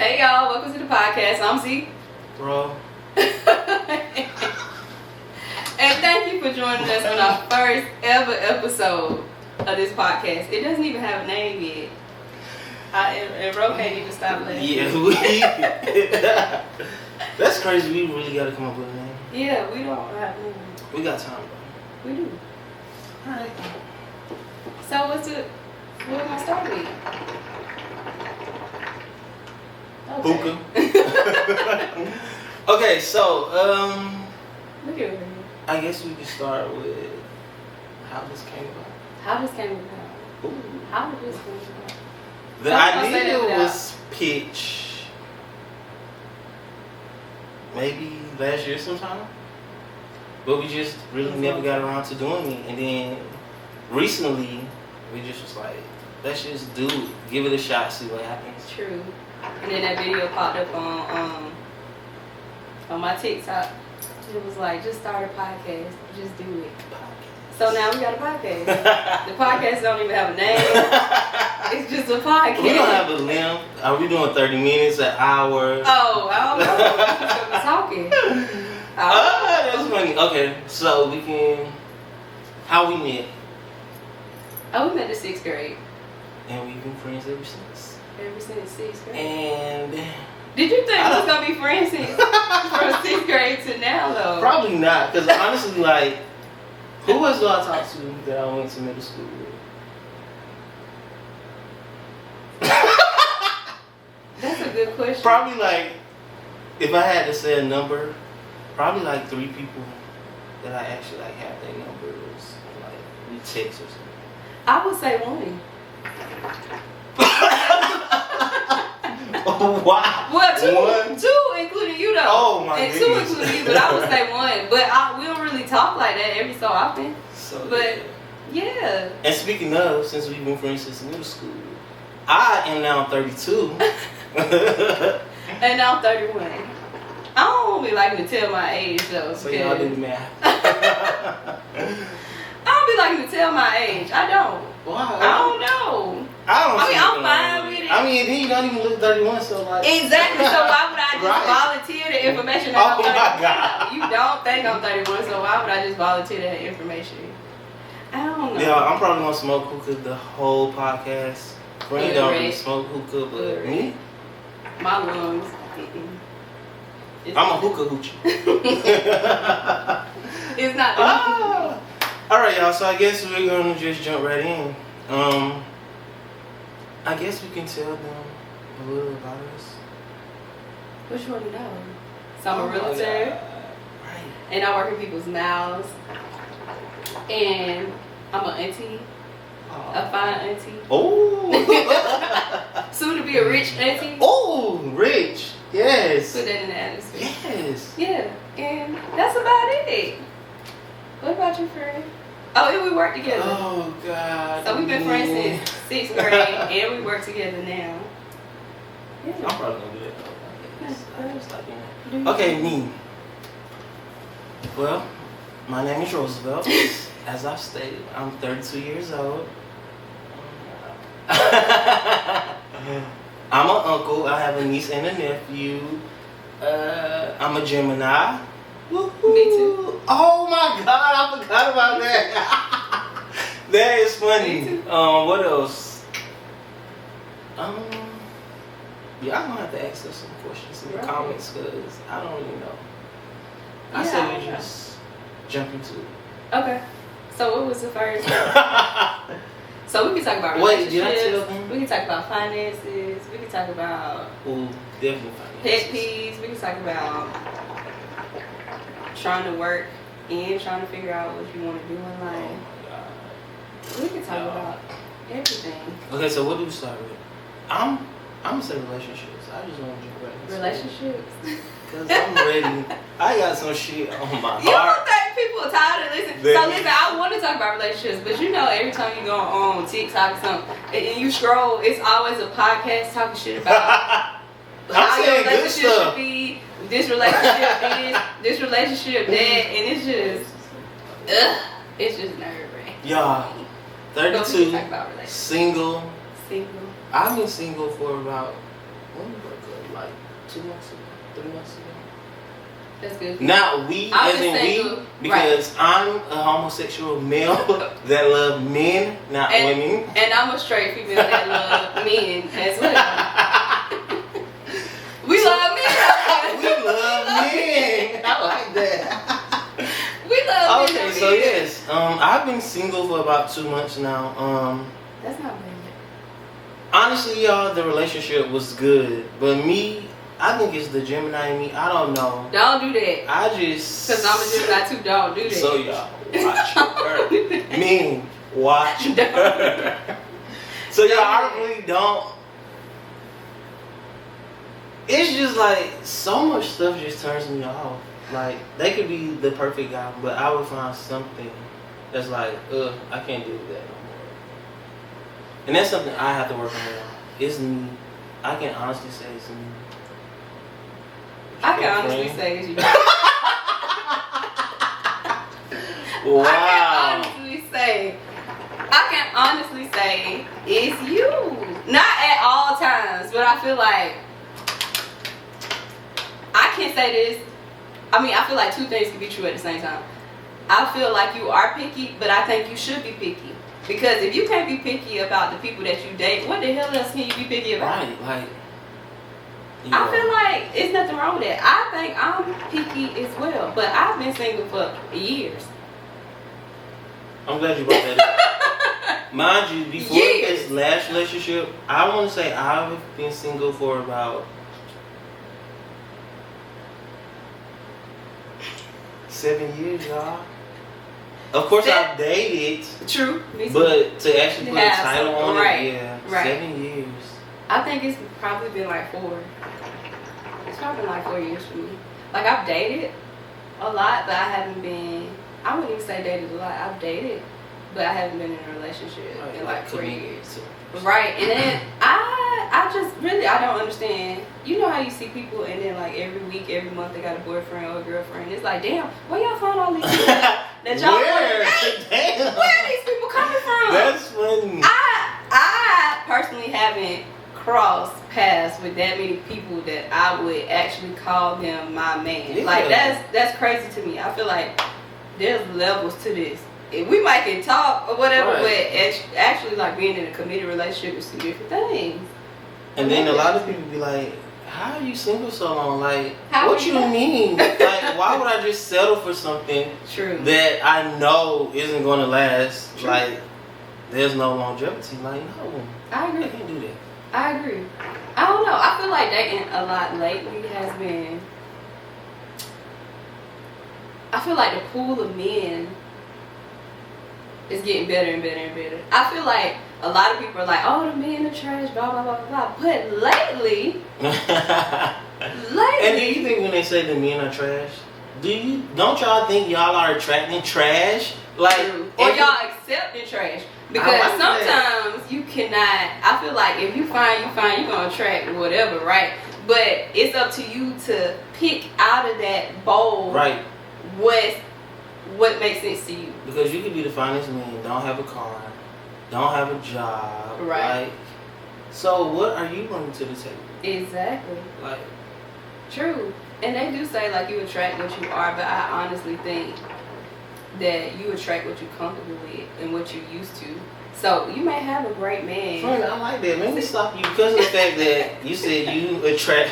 Hey y'all, welcome to the podcast. I'm Z. Bro. And thank you for joining us on our first ever episode of this podcast. It doesn't even have a name yet. And Bro can't even stop laughing. Yeah, that's crazy. We really gotta come up with a name. Yeah, we don't have a name. We got time, bro. We do. Alright. So what am I start with? Hookah. Okay, so Look at her. I guess we can start with how this came about. How this came about? Ooh. How did this come about? The idea was pitched maybe last year sometime, but we just really never got around to doing it. And then recently, we just was like, let's just do it, give it a shot, see what happens. True. And then that video popped up on my TikTok. It was like, just start a podcast, just do it. So now we got a podcast. The podcast don't even have a name. It's just a podcast. We don't have a length. Are we doing 30 minutes, an hour? Oh, I don't know. We're talking. That's funny. Okay, so we can. How we met? Oh, we met in 6th grade. And we've been friends ever since. Ever since 6th grade. And did you think we was gonna be friends since from 6th grade to now, though? probably not, because honestly, like, who else do I talk to that I went to middle school with? That's a good question. Probably like, if I had to say a number, probably like 3 people that I actually like have their numbers, like we text or something. I would say 1. Oh, wow. Well, 2 1? 2 including you though. Oh my and goodness. 2 including you, but I would say 1. But we don't really talk like that every so often. So, But yeah. And speaking of, since we've been friends since middle school, I am now 32. And now I'm 31. I don't be liking to tell my age though. So y'all do the math. I don't be liking to tell my age. I don't. Why? I don't know. I'm fine with it. I mean, then you don't even look 31, so like. Exactly. So why would I just Right. volunteer the information that I'm Oh 31? my God. You don't think I'm 31, so why would I just volunteer that information? I don't know. Yeah, I'm probably gonna smoke hookah the whole podcast. Friend don't really smoke hookah, but me, My lungs. I'm a hookah hoochie. It's not. All right, y'all. So I guess we're gonna just jump right in. I guess we can tell them a little about us. Which one do you know? So I'm a realtor, Right. and I work in people's mouths, and I'm an auntie, a fine auntie. Oh. Soon to be a rich auntie. Oh, rich. Yes. Put that in the atmosphere. Yes. Yeah, and that's about it. What about your friend? Oh, and we work together. Oh God. So we've been friends since 6th grade, and we work together now. Yeah. I'm probably gonna do that though. Yeah. I just like it. Okay, me. Well, my name is Roosevelt. As I've stated, I'm 32 years old. I'm an uncle. I have a niece and a nephew. I'm a Gemini. Woo-hoo. Me too. Oh my God, I forgot about that. That is funny. Me too. What else? Yeah, I'm gonna have to ask us some questions in the comments because I don't really know. I say we just jump into it. Okay. So what was the first? So we can talk about Wait, relationships. did I tell them? We can talk about finances. We can talk about Ooh, definitely pet finances. peeves. We can talk about trying to work and trying to figure out what you want to do in Oh life. my God. We can talk about everything. Okay, so what do we start with? I'm gonna say relationships. I just want to jump right into it. Relationships. Cause I'm ready. I got some shit on my You don't heart. think people are tired of listening? So listen, I want to talk about relationships, but you know every time you go on TikTok or something and you scroll, it's always a podcast talking shit about how your relationship should be, this relationship this relationship that, and it's just nerve-wracking. Y'all, So we can 32, talk about relationships. single. Single. I've been single for about, 2 months ago, 3 months ago. That's good. Not we, as in we, because I'm a homosexual male that love men, not women. And I'm a straight female that love men as well. We love men. We love men. I like that. We love men. Okay, so yes, I've been single for about 2 months now. That's not bad. Honestly, y'all, the relationship was good, but me, I think it's the Gemini in me. I don't know. Don't do that. I just... Because I'm a Gemini too. Don't do that. So y'all, watch her. Men, watch her. So y'all, I really don't... It's just like, so much stuff just turns me off. Like, they could be the perfect guy, but I would find something that's like, I can't deal with that no more. And that's something I have to work on now. It's me. I can honestly say it's me. I can honestly say it's you. Wow. I can honestly say it's you. Not at all times, but I feel like I can't say this. I mean, I feel like two things can be true at the same time. I feel like you are picky, but I think you should be picky. Because if you can't be picky about the people that you date, what the hell else can you be picky about? Right, like... Yeah. I feel like it's nothing wrong with that. I think I'm picky as well, but I've been single for years. I'm glad you brought that up. Mind you, before this last relationship, I want to say I've been single for about 7 years, y'all. Of course, I've dated. True. But to actually put a title on it, right. 7 years. I think it's probably been like 4. It's probably been like 4 years for me. Like, I've dated a lot, but I haven't been, I wouldn't even say dated a lot. I've dated, but I haven't been in a relationship in like 4 years. Right. And then I just really, I don't understand. You know how you see people and then like every week, every month they got a boyfriend or a girlfriend. It's like, damn, where y'all find all these people that y'all where are these people coming from? That's funny. I personally haven't crossed paths with that many people that I would actually call them my man. Yeah. Like that's crazy to me. I feel like there's levels to this. We might can talk or whatever, but actually like being in a committed relationship is 2 different things. And then a lot of people be like, how are you single so long? Like, what you mean? Like, why would I just settle for something that I know isn't going to last? True. Like, there's no longevity. Like, no. I agree. I can't do that. I agree. I don't know. I feel like dating a lot lately has been... I feel like the pool of men is getting better and better and better. I feel like a lot of people are like, oh, the men are trash, blah, blah, blah, blah. But lately... And do you think when they say the men are trash, don't y'all think y'all are attracting trash? Like, or y'all accepting trash? Because sometimes you cannot, I feel like if you find, you're going to attract whatever, right? But it's up to you to pick out of that bowl what makes sense to you. Because you could be the finest man, don't have a car, don't have a job, right? So what are you bringing to the table? Exactly. Like, true. And they do say like you attract what you are, but I honestly think that you attract what you're comfortable with and what you're used to. So you may have a great man. Friend, I like that. Let me stop you because of the fact that you said you attract.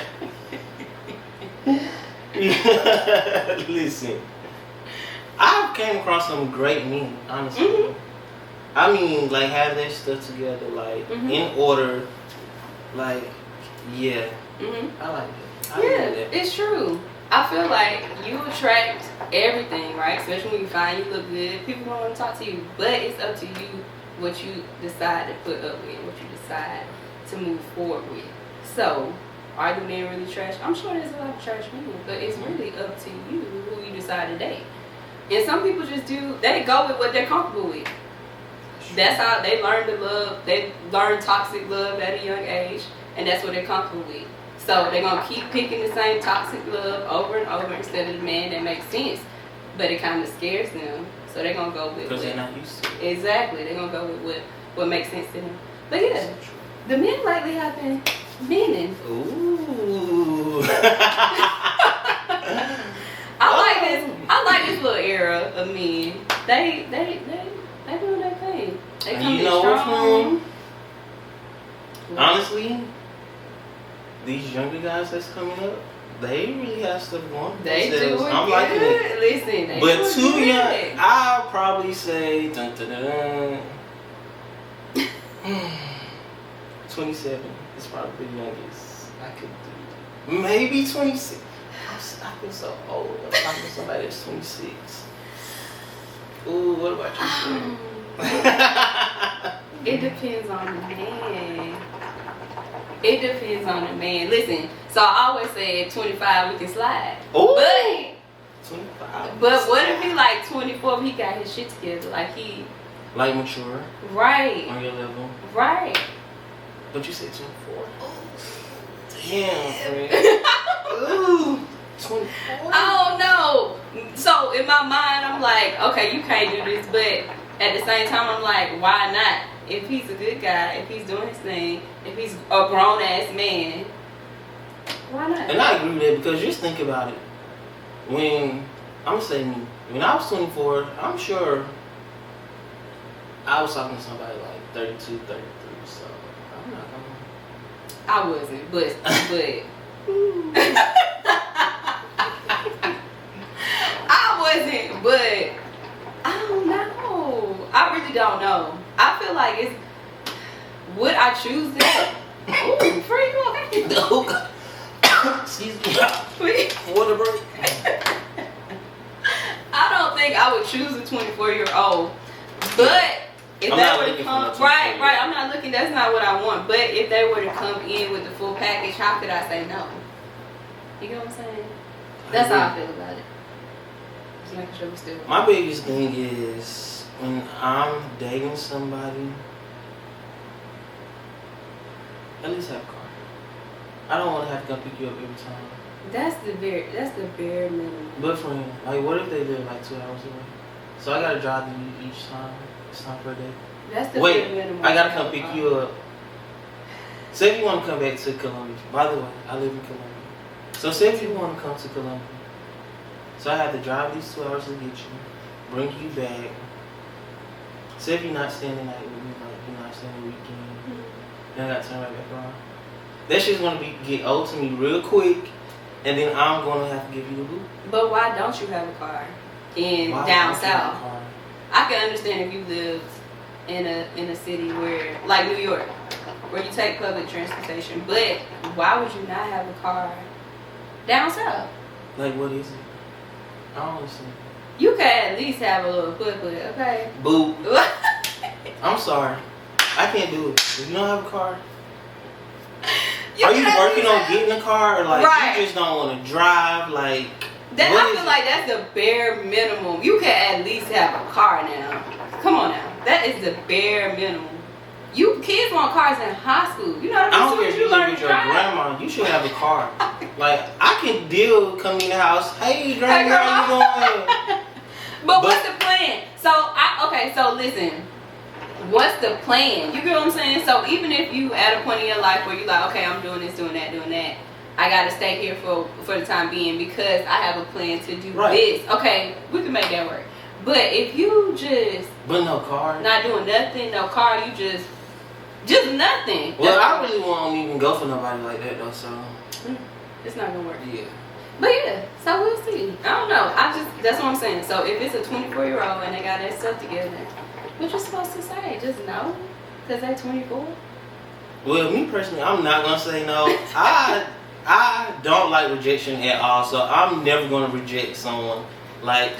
Listen, I've came across some great men, honestly. Mm-hmm. I mean, like have their stuff together, like in order. Like, yeah, I like that. I like that. It's true. I feel like you attract everything, right? Especially when you find you look good. People don't want to talk to you. But it's up to you what you decide to put up with, what you decide to move forward with. So, are the men really trash? I'm sure there's a lot of trash men, but it's really up to you who you decide to date. And some people just they go with what they're comfortable with. That's how they learn to love. They learn toxic love at a young age, and that's what they're comfortable with. So they're going to keep picking the same toxic love over and over instead of the man that makes sense. But it kind of scares them. So they're going to go with because they're not used to it. Exactly. They're going to go with what makes sense to them. But yeah, the men lately have been meaning. Ooh. I like this little era of men. They doing their thing. They coming strong. Honestly, these younger guys that's coming up, they really have stuff going for They themselves. do it. I'm liking it. Listen, they but too good. young, I'll probably say 27 is probably the youngest I could do. Maybe 26. I feel so old. I'm talking to somebody that's 26. Ooh, what about you? It depends on the man. It depends on the man. Listen, so I always say at 25 we can slide. Ooh. But 25. But what if he like 24? He got his shit together, like he like mature. Right. On your level. Right. But you said 24. Damn, friend. Ooh. 24. I don't know. So in my mind, I'm like, okay, you can't do this, but at the same time, I'm like, why not? If he's a good guy, if he's doing his thing, if he's a grown ass man, why not? And I agree with that because just think about it. When I'm saying when I was 24, I'm sure I was talking to somebody like 32, 33. So I'm not gonna. I wasn't, but I wasn't, but I don't know. I really don't know. I feel like it's. Would I choose this? Ooh, free okay. Excuse me. Water break. I don't think I would choose a 24-year-old, but if they were to come, right, I'm not looking. That's not what I want. But if they were to come in with the full package, how could I say no? You get what I'm saying? That's how I feel about it. Just making sure we still. My biggest thing is when I'm dating somebody, at least have a car. I don't want to have to come pick you up every time. That's the bare minimum. But friend, like what if they live like 2 hours away? So I gotta drive you each time. It's time for a day. That's the bare minimum. I gotta come pick you up. Say if you want to come back to Columbia. By the way, I live in Columbia. So say if you want to come to Columbia. So I have to drive these 2 hours to get you, bring you back. Say if you're not staying the night with me, like you're not staying the weekend, then I gotta turn right back around. That shit's gonna get old to me real quick, and then I'm gonna have to give you the boot. But why don't you have a car down south? I can understand if you lived in a city where, like New York, where you take public transportation. But why would you not have a car down south? Like what is it? I don't understand. You can at least have a little foot, okay? Boo. I'm sorry. I can't do it. If you don't have a car, are you working on getting a car, or like you just don't want to drive? Like that, I feel like that's the bare minimum. You can at least have a car now. Come on now, that is the bare minimum. You kids want cars in high school. You know what I mean? I don't care if you live with your grandma. You should have a car. Like I can deal with coming in the house. Hey, grandma, how you doing? But what's the plan? So listen. What's the plan? You get what I'm saying? So even if you at a point in your life where you like, okay, I'm doing this, doing that, I gotta stay here for the time being because I have a plan to do this. Okay, we can make that work. But if you but no car, not doing nothing, no car, you just nothing. Well, I really won't even go for nobody like that though. So it's not gonna work. Yeah. But yeah, so we'll see. I don't know. That's what I'm saying. So if it's a 24-year-old and they got that stuff together. What you supposed to say? Just no? Because they're 24? Well, me personally, I'm not going to say no. I don't like rejection at all, so I'm never going to reject someone. Like,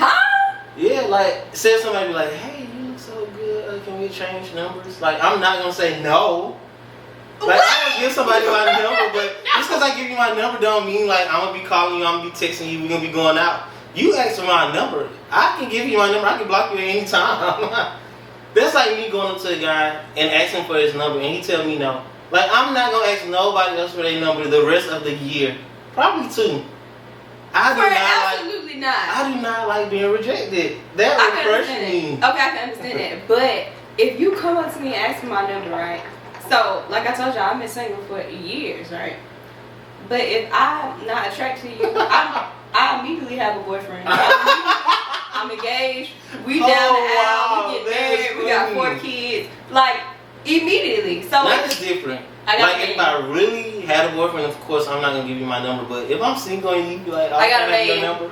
yeah, like, say somebody be like, hey, you look so good, can we change numbers? Like, I'm not going to say no. Like, I would give somebody my number, but just because I give you my number don't mean, like, I'm going to be calling you, I'm going to be texting you, we're going to be going out. You ask for my number. I can give you my number. I can block you at any time. That's like me going up to a guy and asking for his number and he tell me no. Like, I'm not going to ask nobody else for their number the rest of the year. Probably 2. Absolutely not. I do not like being rejected. That refreshes me. Okay, I can understand that. But if you come up to me and ask for my number, right? So, like I told y'all, I've been single for years, right? But if I'm not attracted to you, I immediately have a boyfriend. I'm engaged. We down the aisle. We get married. We got 4 kids. Like immediately. So that's different. Like if I really had a boyfriend, of course I'm not gonna give you my number. But if I'm single and you be like, I got a man. Your number.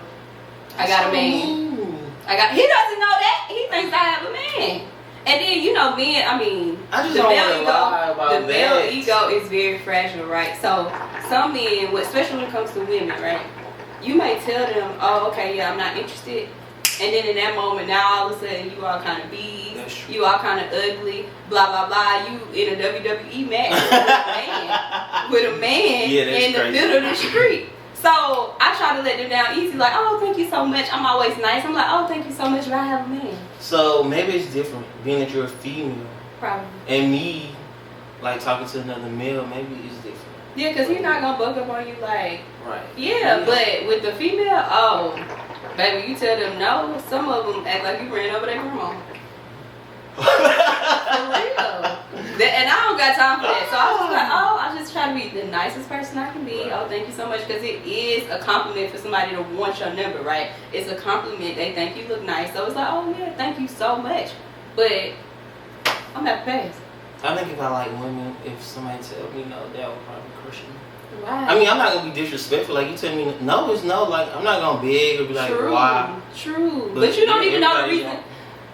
I got a man. He doesn't know that. He thinks I have a man. And then men. I mean, I just don't want to lie about that. The male ego is very fragile, right? So some men, especially when it comes to women, right? You may tell them, "Oh, okay, yeah, I'm not interested." And then in that moment, now all of a sudden you all kind of bees, you all kind of ugly, blah blah blah. You in a WWE match with a man in the middle of the street. So I try to let them down easy, like, "Oh, thank you so much." I'm always nice. I'm like, "Oh, thank you so much, but I have a man." So maybe it's different, being that you're a female. Probably. And me, like talking to another male, maybe it's different. Yeah, because he's not gonna bug up on you like. Right. Yeah, but with the female, baby, you tell them no. Some of them act like you ran over their grandma. For real. And I don't got time for that. So I was just like, I just try to be the nicest person I can be. Right. Oh, thank you so much. Because it is a compliment for somebody to want your number, right? It's a compliment. They think you look nice. So it's like, oh, yeah, thank you so much. But I'm not fast. I think if I like women, if somebody tell me no, that would probably crush me. Right. I mean, I'm not going to be disrespectful. Like, you tell me no is no. Like, I'm not going to beg or be like, why? True. But you don't even know the reason.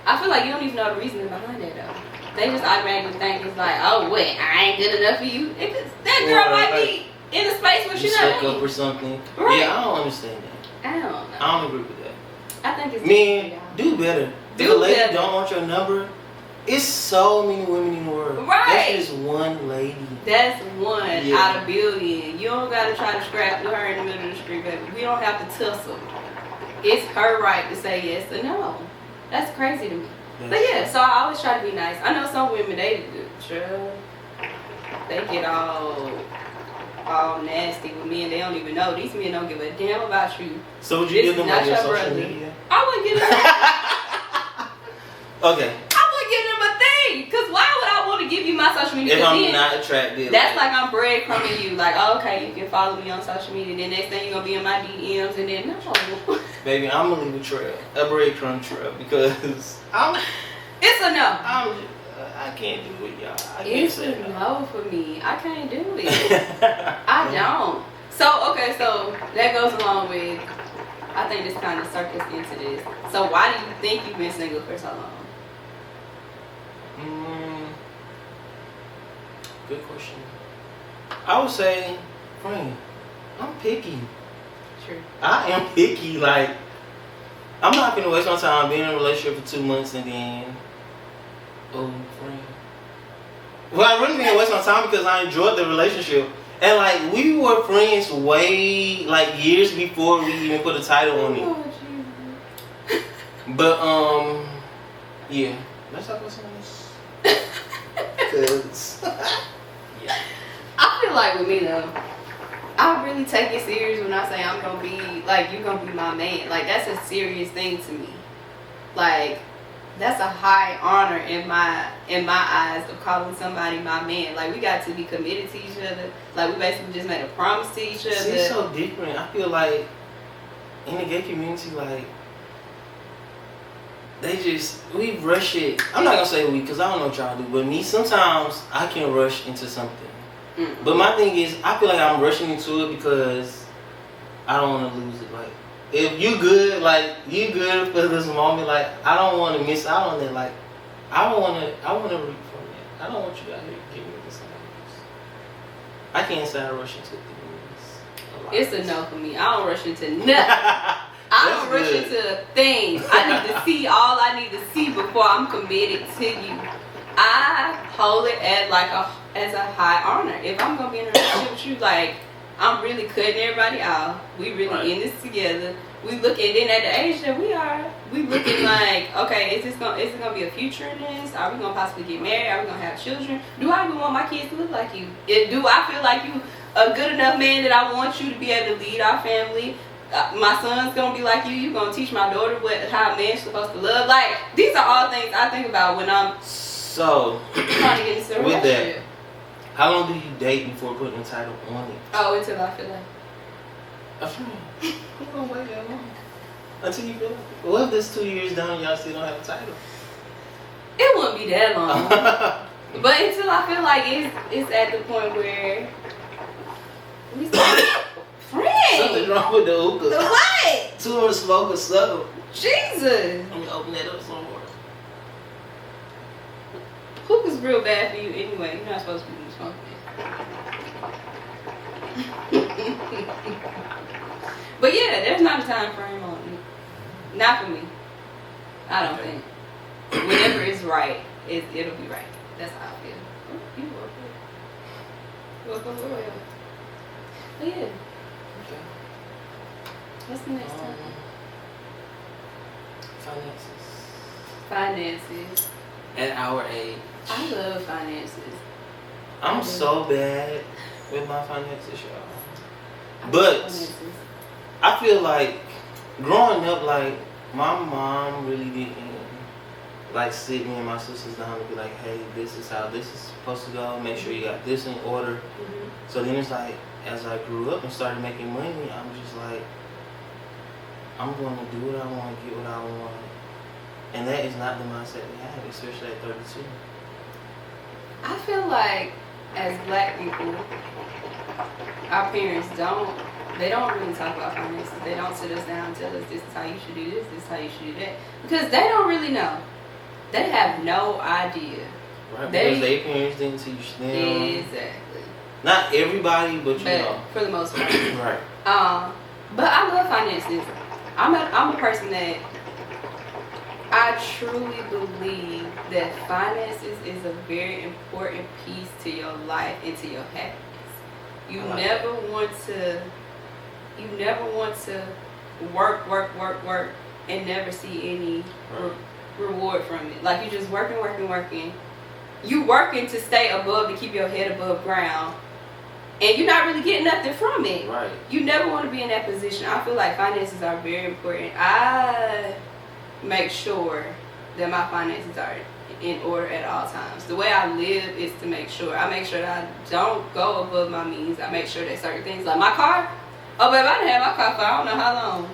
I feel like you don't even know the reasoning behind that, though. They just automatically think it's like, oh, wait, I ain't good enough for you. That girl might be in a space where she's not stuck up or something. Right. Yeah, I don't understand that. I don't know. I don't agree with that. I think it's men, do better. If a lady don't want your number, it's so many women in the world. Right. That's just one lady. That's one out of billion. You don't gotta try to scrap with her in the middle of the street, baby. We don't have to tussle. It's her right to say yes or no. That's crazy to me. But yeah, so I always try to be nice. I know some women, they get all nasty with me and they don't even know. These men don't give a damn about you. So would you give them like your social media? I wouldn't give them Okay. I wouldn't give them a thing. Because why would I want to give you my social media? If I'm not attracted. That's like I'm breadcrumbing you. Like, oh, okay, you can follow me on social media. Then next thing you're going to be in my DMs. And then, no. Baby, I'm going to leave a trail. A breadcrumb trail. Because it's a no. I can't do it, y'all. It's a no for me. I can't do it. I don't. So that goes along with, I think this kind of circles into this. So why do you think you've been single for so long? Good question. I would say, friend, I'm picky. True. I am picky. Like, I'm not gonna waste my time being in a relationship for 2 months and then, friend. Well, I really didn't waste my time because I enjoyed the relationship. And like, we were friends way, like, years before we even put a title on it. Oh, Jesus. But, yeah. Let's talk about something else. Because, yeah. I feel like with me, though, I really take it serious when I say I'm going to be, like, you're going to be my man. Like, that's a serious thing to me. Like, that's a high honor in my eyes of calling somebody my man. Like, we got to be committed to each other. Like, we basically just made a promise to each other. See, it's so different. I feel like in the gay community, like, we rush it. I'm not gonna say we, because I don't know what y'all do, but me, sometimes I can rush into something. Mm-hmm. But my thing is, I feel like I'm rushing into it because I don't want to lose it. Like, if you good, like, you good for this moment, like, I don't want to miss out on that. Like, I want to reap from it. I don't want you out here giving me this. I can't say I rush into things. It's a no for me. I don't rush into nothing. I don't rush into things. I need to see all I need to see before I'm committed to you. I hold it as a high honor. If I'm gonna be in a relationship with you, like, I'm really cutting everybody out. We really in this together. We looking, then at the age that we looking like, okay, is it gonna be a future in this? Are we gonna possibly get married? Are we gonna have children? Do I even want my kids to look like you? Do I feel like you a good enough man that I want you to be able to lead our family? My son's gonna be like you. You gonna teach my daughter how a man's supposed to love. Like, these are all things I think about when I'm so trying to get into a relationship. How long do you date before putting a title on it? Oh, until I feel like. I'm gonna wait that long. Until you feel like. What if this 2 years down and y'all still don't have a title? It wouldn't be that long. But until I feel like it's at the point where we start friends. Something's wrong with the hookah. The what? Too much smoke or something. Jesus. Let me open that up some more. Hookah's real bad for you anyway. You're not supposed to be smoking it. But yeah, there's not a time frame on it. Not for me. I don't think. Whenever it's right, it'll be right. That's how I feel. Oh, you welcome. But yeah. Okay. What's the next time? Finances. At our age. I love finances. I'm so bad with my finances, y'all. I love But finances. I feel like growing up, like my mom really didn't like sit me and my sisters down and be like, hey, this is how this is supposed to go. Make sure you got this in order. Mm-hmm. So then it's like, as I grew up and started making money, I'm just like, I'm going to do what I want, get what I want. And that is not the mindset we have, especially at 32. I feel like as black people, our parents don't really talk about finances. They don't sit us down and tell us this is how you should do this is how you should do that. Because they don't really know. They have no idea. Right, because their parents didn't teach them. Exactly. Not everybody, but you know. For the most part. Right. But I love finances. I'm a person that I truly believe that finances is a very important piece to your life and to your happiness. You never want to work and never see any reward from it. Like you're just working. You working to stay above, to keep your head above ground. And you're not really getting nothing from it. Right. You never want to be in that position. I feel like finances are very important. I make sure that my finances are in order at all times. The way I live is to make sure. I make sure that I don't go above my means. I make sure that certain things, like my car. Oh, babe, I didn't have my car for I don't know how long.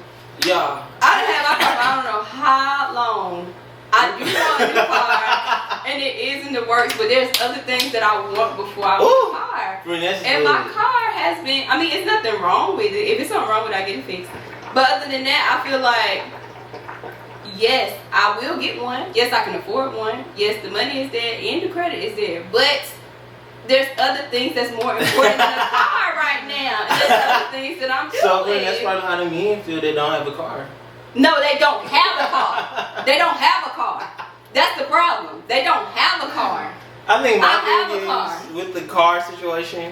Yeah. I didn't have my car for I don't know how long. I do want a new car, and it is in the works, but there's other things that I want before I want a car. And my car has been, I mean, it's nothing wrong with it. If it's something wrong with it, I get it fixed. But other than that, I feel like, yes, I will get one. Yes, I can afford one. Yes, the money is there and the credit is there. But there's other things that's more important than a car right now. And there's other things that I'm doing. So that's probably how the men feel they don't have a car. No, they don't have a car. They don't have a car. That's the problem. They don't have a car. I think my thing is with the car situation,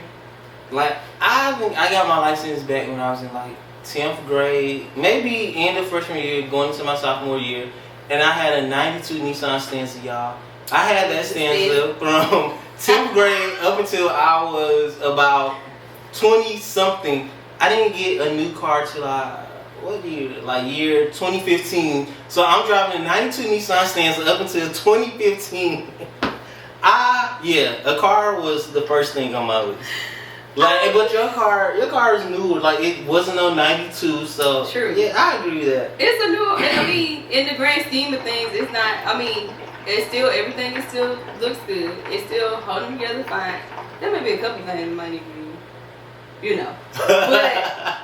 like I think I got my license back when I was in like 10th grade, maybe end of freshman year, going into my sophomore year, and I had a 92 Nissan Stanza, y'all. I had that Stanza from 10th grade up until I was about 20 something. I didn't get a new car till what year? Like year 2015. So I'm driving a 92 Nissan Stanza up until 2015. A car was the first thing on my list. Like, but your car is new. Like, it wasn't no 92. So true. Yeah, I agree with that. It's a new. I mean, in the grand scheme of things, it's not. I mean, it's still everything. It still looks good. It's still holding together fine. There may be a couple things that might need to be, but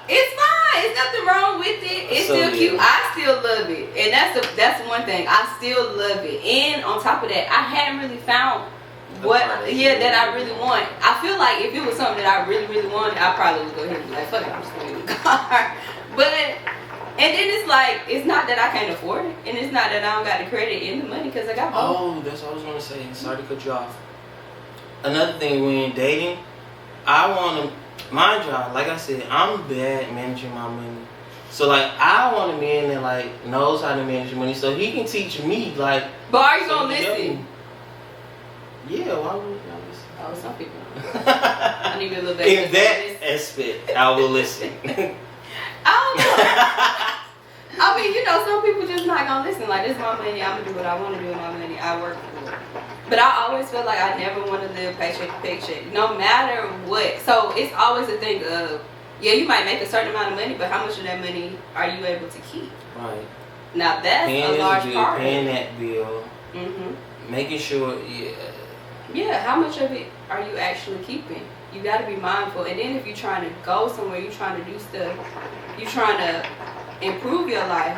it's fine. It's nothing wrong with it. It's still cute. I still love it, and that's one thing. I still love it. And on top of that, I hadn't really found that I really want. I feel like if it was something that I really, really wanted, I probably would go ahead and be like, fuck it, I'm just gonna get a car. And then it's like, it's not that I can't afford it, and it's not that I don't got the credit and the money because I got both. Oh, that's what I was gonna say. Sorry to cut you off. Another thing when dating, I want to. Mind y'all, like I said, I'm bad managing my money. So like, I want a man that like knows how to manage money, so he can teach me. Like, but are you gonna listen? Yeah, why would I listen? Oh, some people. I need a little bit. In that aspect, I will listen. I don't know. I I mean, you know, some people just not gonna listen. Like, this is my money. I'm gonna do what I want to do with my money. I work for it. But I always feel like I never want to live paycheck to paycheck, no matter what. So it's always a thing of, yeah, you might make a certain amount of money, but how much of that money are you able to keep? Right. Now that's paying a large bill, part. Paying that bill. Making sure, Yeah, how much of it are you actually keeping? You got to be mindful. And then if you're trying to go somewhere, you're trying to do stuff, you're trying to improve your life,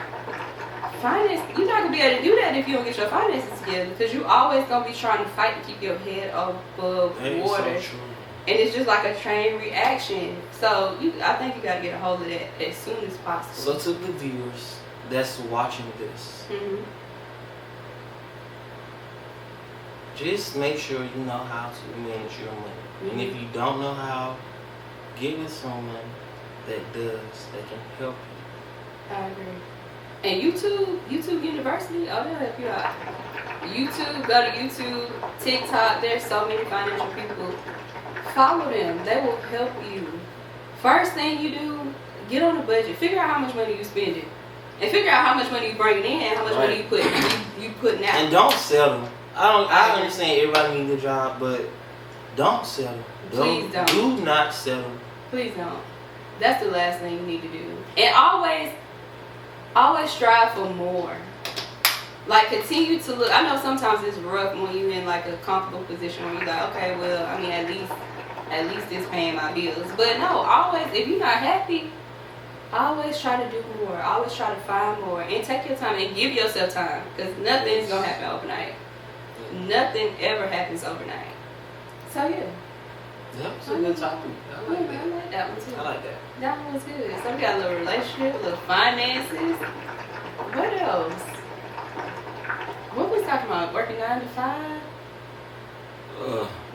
finance, you're not going to be able to do that if you don't get your finances together, because you always going to be trying to fight to keep your head above water. So true. And it's just like a chain reaction. So I think you got to get a hold of that as soon as possible. So to the viewers that's watching this, just make sure you know how to manage your money. And if you don't know how, get with someone that does, that can help you. I agree. And YouTube University, oh, they'll help you out. YouTube, go to YouTube, TikTok, there's so many financial people. Follow them, they will help you. First thing you do, get on a budget. Figure out how much money you're spending. And figure out how much money you're bringing in and how much money you putting out. And don't settle. I understand everybody needs a job, but don't settle. Please don't. Do not settle. Please don't. That's the last thing you need to do. And always strive for more. Like, continue to look. I know sometimes it's rough when you're in like a comfortable position where you're like, okay, well, I mean, at least it's paying my bills. But no, always, if you're not happy, always try to do more. Always try to find more. And take your time and give yourself time, because nothing's going to happen overnight. Nothing ever happens overnight. So yeah. Yeah, it's a good topic. I like that. I like that one too. I like that. That one was good. So we got a little relationship, a little finances. What else? What was we talking about? Working 9 to 5?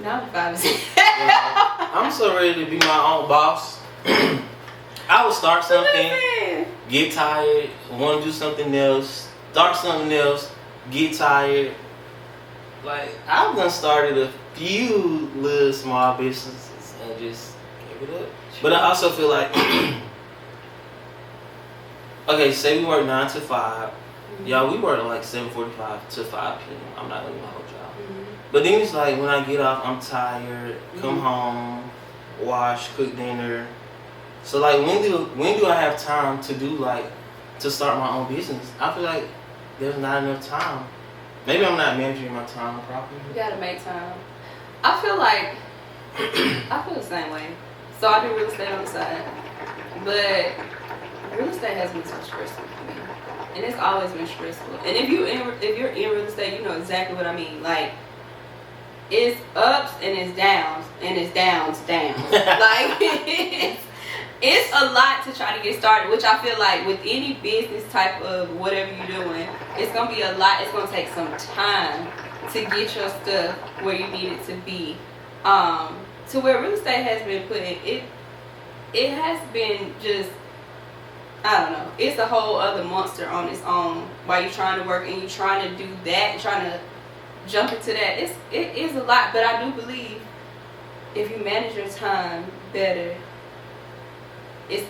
9 to 5 is I'm so ready to be my own boss. I would start something, get tired, want to do something else, start something else, get tired. Like, I've done started a few little small businesses and just gave it up. But I also feel like, okay, say we work 9 to 5. Y'all, we work like 7:45 to 5 p.m. I'm not gonna do my whole job. But then it's like when I get off, I'm tired, come home, wash, cook dinner. So like when do I have time to do to start my own business? I feel like there's not enough time. Maybe I'm not managing my time properly. You gotta make time. I feel like I feel the same way. So I do real estate on the side, but real estate has been so stressful for me, and it's always been stressful. And if you're in real estate, you know exactly what I mean. Like, it's ups and it's downs and it's downs. Like it's a lot to try to get started, which I feel like with any business type of whatever you're doing, it's gonna be a lot. It's gonna take some time to get your stuff where you need it to be. To where real estate has been put in, it has been just, I don't know, it's a whole other monster on its own. While you're trying to work and you're trying to do that, trying to jump into that, it is a lot. But I do believe if you manage your time better, it's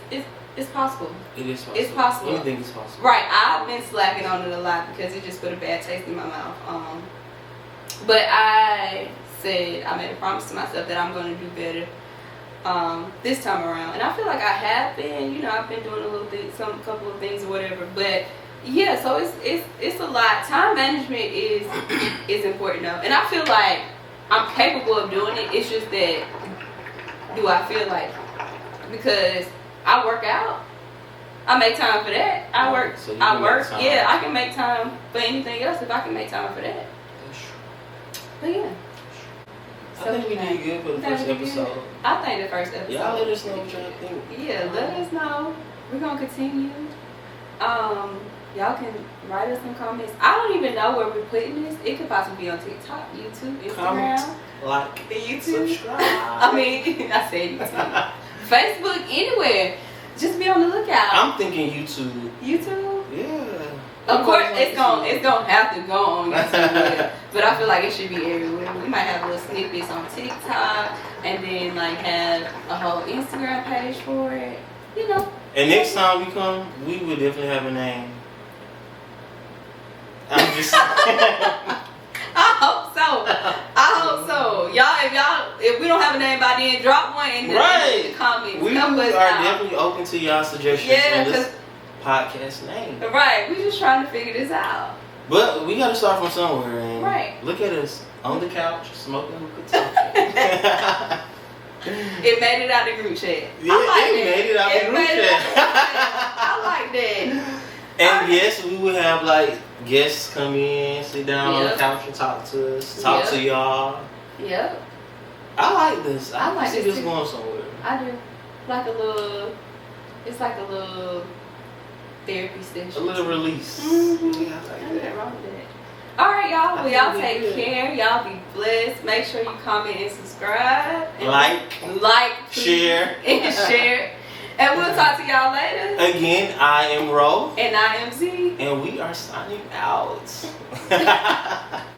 possible. It is possible. It's possible. Anything is possible. Right. I've been slacking on it a lot because it just put a bad taste in my mouth. But I made a promise to myself that I'm going to do better this time around, and I feel like I have been. You know, I've been doing a little bit, couple of things or whatever. But yeah, so it's a lot. Time management is important though, and I feel like I'm capable of doing it. It's just that, do I feel like, because I work out, I make time for that. I work. Yeah, I can make time for anything else if I can make time for that. That's true. But yeah. I think we did good for the first episode. I think the first episode. Y'all let us know what y'all think. Yeah, let us know. We're gonna continue. Y'all can write us some comments. I don't even know where we're putting this. It could possibly be on TikTok, YouTube, Instagram, comment, like, YouTube. Subscribe. I mean, I said YouTube. Facebook, anywhere. Just be on the lookout. I'm thinking YouTube. YouTube? Yeah. Of course, it's gonna have to go on YouTube, but I feel like it should be everywhere. We might have little snippets on TikTok, and then like have a whole Instagram page for it. You know. And next time we come, we will definitely have a name. just. I hope so. If we don't have a name by then, drop one in the comments. We are definitely open to y'all suggestions on this podcast name. Right, we just trying to figure this out. But we gotta start from somewhere, and look at us on the couch smoking hookah talking. It made it out the group chat. Yeah, it made it out the group chat. I like that. And yes, we would have like guests come in, sit down on the couch and talk to us, talk to y'all. Yep. I like this. I like this too. Going somewhere. I do. It's like a little therapy session. A little release. Mm-hmm. Yeah, I like Nothing wrong with that. Alright, y'all. Well, y'all take care. Y'all be blessed. Make sure you comment and subscribe. And like, share. And share. And we'll talk to y'all later. Again, I am Ro. And I am Z. And we are signing out.